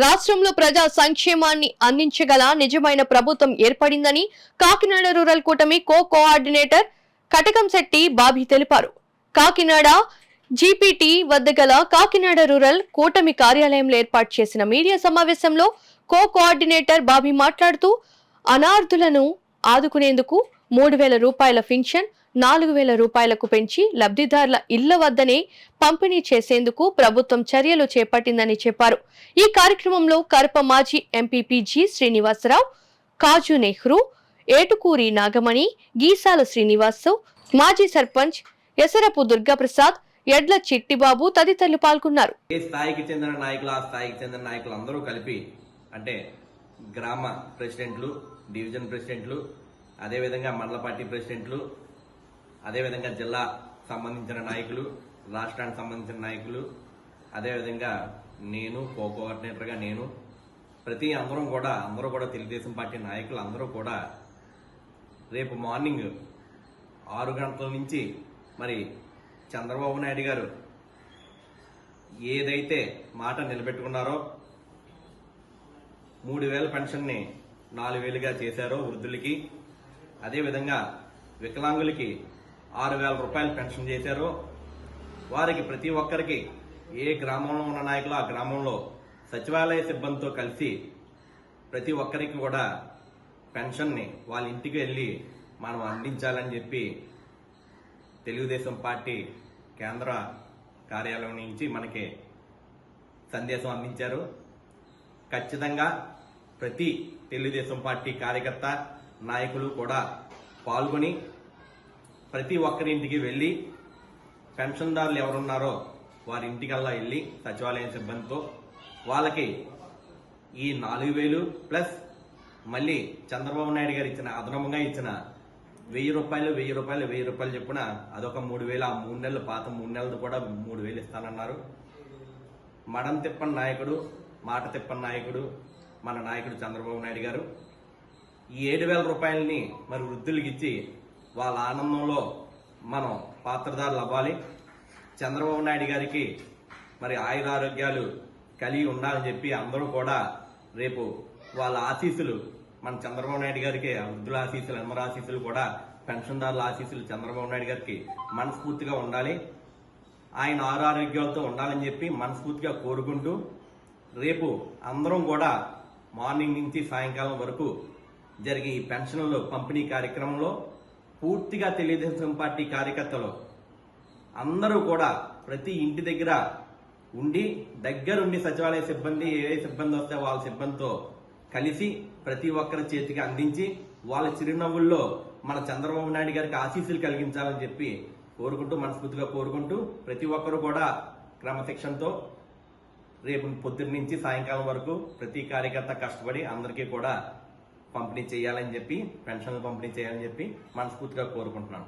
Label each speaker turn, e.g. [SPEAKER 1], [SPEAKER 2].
[SPEAKER 1] రాష్ట్రంలో ప్రజా సంక్షేమాన్ని అందించగల నిజమైన ప్రభుత్వం ఏర్పడిందని కాకినాడ రూరల్ కూటమి కోఆర్డినేటర్ కటకంశెట్టి బాబీ తెలిపారు. కాకినాడ జీపీటీ వద్ద గల కాకినాడ రూరల్ కూటమి కార్యాలయంలో ఏర్పాటు చేసిన మీడియా సమావేశంలో కోఆర్డినేటర్ బాబీ మాట్లాడుతూ అనార్థులను ఆదుకునేందుకు 3,000 రూపాయల పింఛన్ 4,000 రూపాయలకు పెంచి లబ్ధిదారుల ఇళ్ల వద్దనే పంపిణీ చేసేందుకు ప్రభుత్వం చర్యలు చేపట్టిందని చెప్పారు. ఈ కార్యక్రమంలో కరప మాజీ ఎంపీపీ జి శ్రీనివాసరావు, కాజు నెహ్రూ, ఏటుకూరి నాగమణి, గీసాల శ్రీనివాసు, మాజీ సర్పంచ్ ఎసరపు దుర్గాప్రసాద్, ఎడ్ల చిట్టిబాబు తదితరులు పాల్గొన్నారు.
[SPEAKER 2] ఏ స్థాయికి చెందిన నాయకులు ఆ స్థాయికి చెందిన నాయకులు అందరూ కలిపి అంటే గ్రామ ప్రెసిడెంట్లు, డివిజన్ ప్రెసిడెంట్లు, అదేవిధంగా మండల పార్టీ ప్రెసిడెంట్లు, అదేవిధంగా జిల్లా సంబంధించిన నాయకులు, రాష్ట్రానికి సంబంధించిన నాయకులు, అదేవిధంగా నేను కోఆర్డినేటర్గా నేను అందరూ కూడా తెలుగుదేశం పార్టీ నాయకులు అందరూ కూడా రేపు మార్నింగ్ 6 గంటల నుంచి మరి చంద్రబాబు నాయుడు గారు ఏదైతే మాట నిలబెట్టుకున్నారో 3,000 పెన్షన్ని 4,000గా చేశారో వృద్ధులకి, అదేవిధంగా వికలాంగులకి 6,000 రూపాయలు పెన్షన్ చేశారో, వారికి ప్రతి ఒక్కరికి ఏ గ్రామంలో ఉన్న నాయకులు ఆ గ్రామంలో సచివాలయ సిబ్బందితో కలిసి ప్రతి ఒక్కరికి కూడా పెన్షన్ని వాళ్ళ ఇంటికి వెళ్ళి మనం అందించాలని చెప్పి తెలుగుదేశం పార్టీ కేంద్ర కార్యాలయం నుంచి మనకి సందేశం అందించారు. ఖచ్చితంగా ప్రతి తెలుగుదేశం పార్టీ కార్యకర్త నాయకులు కూడా పాల్గొని ప్రతి ఒక్కరింటికి వెళ్ళి పెన్షన్దారులు ఎవరున్నారో వారి ఇంటికల్లా వెళ్ళి సచివాలయం సిబ్బందితో వాళ్ళకి ఈ 4,000 ప్లస్ మళ్ళీ చంద్రబాబు నాయుడు గారు ఇచ్చిన అదనంగా ఇచ్చిన 1,000 రూపాయలు చెప్పున అదొక 3,000, ఆ 3 నెలలు పాత 3 నెలలు కూడా 3,000 ఇస్తానన్నారు. మడం తిప్పని నాయకుడు, మాట తిప్పని నాయకుడు మన నాయకుడు చంద్రబాబు నాయుడు గారు ఈ 7,000 రూపాయలని మరి వృద్ధులకి ఇచ్చి వాళ్ళ ఆనందంలో మనం పాత్రదారులు అవ్వాలి. చంద్రబాబు నాయుడు గారికి మరి ఆయురారోగ్యాలు కలిగి ఉండాలని చెప్పి అందరూ కూడా రేపు వాళ్ళ ఆశీస్సులు మన చంద్రబాబు నాయుడు గారికి వృద్ధుల ఆశీస్సులు, అందరి ఆశీస్సులు కూడా పెన్షన్దారుల ఆశీస్సులు చంద్రబాబు నాయుడు గారికి మనస్ఫూర్తిగా ఉండాలి. ఆయన ఆరోగ్యాలతో ఉండాలని చెప్పి మనస్ఫూర్తిగా కోరుకుంటూ రేపు అందరం కూడా మార్నింగ్ నుంచి సాయంకాలం వరకు జరిగే ఈ పెన్షన్ల పంపిణీ కార్యక్రమంలో పూర్తిగా తెలుగుదేశం పార్టీ కార్యకర్తలు అందరూ కూడా ప్రతి ఇంటి దగ్గర ఉండి దగ్గరుండి సచివాలయ సిబ్బంది ఏ సిబ్బంది వస్తే వాళ్ళ సిబ్బందితో కలిసి ప్రతి ఒక్కరి చేతికి అందించి వాళ్ళ చిరునవ్వుల్లో మన చంద్రబాబు నాయుడు గారికి ఆశీస్సులు కలిగించాలని చెప్పి మనస్ఫూర్తిగా కోరుకుంటూ ప్రతి ఒక్కరు కూడా క్రమశిక్షణతో రేపు పొద్దున్న నుంచి సాయంకాలం వరకు ప్రతి కార్యకర్త కష్టపడి అందరికీ కూడా పంపిణీ చేయాలని చెప్పి పెన్షన్లు పంపిణీ చేయాలని చెప్పి మనస్ఫూర్తిగా కోరుకుంటున్నాను.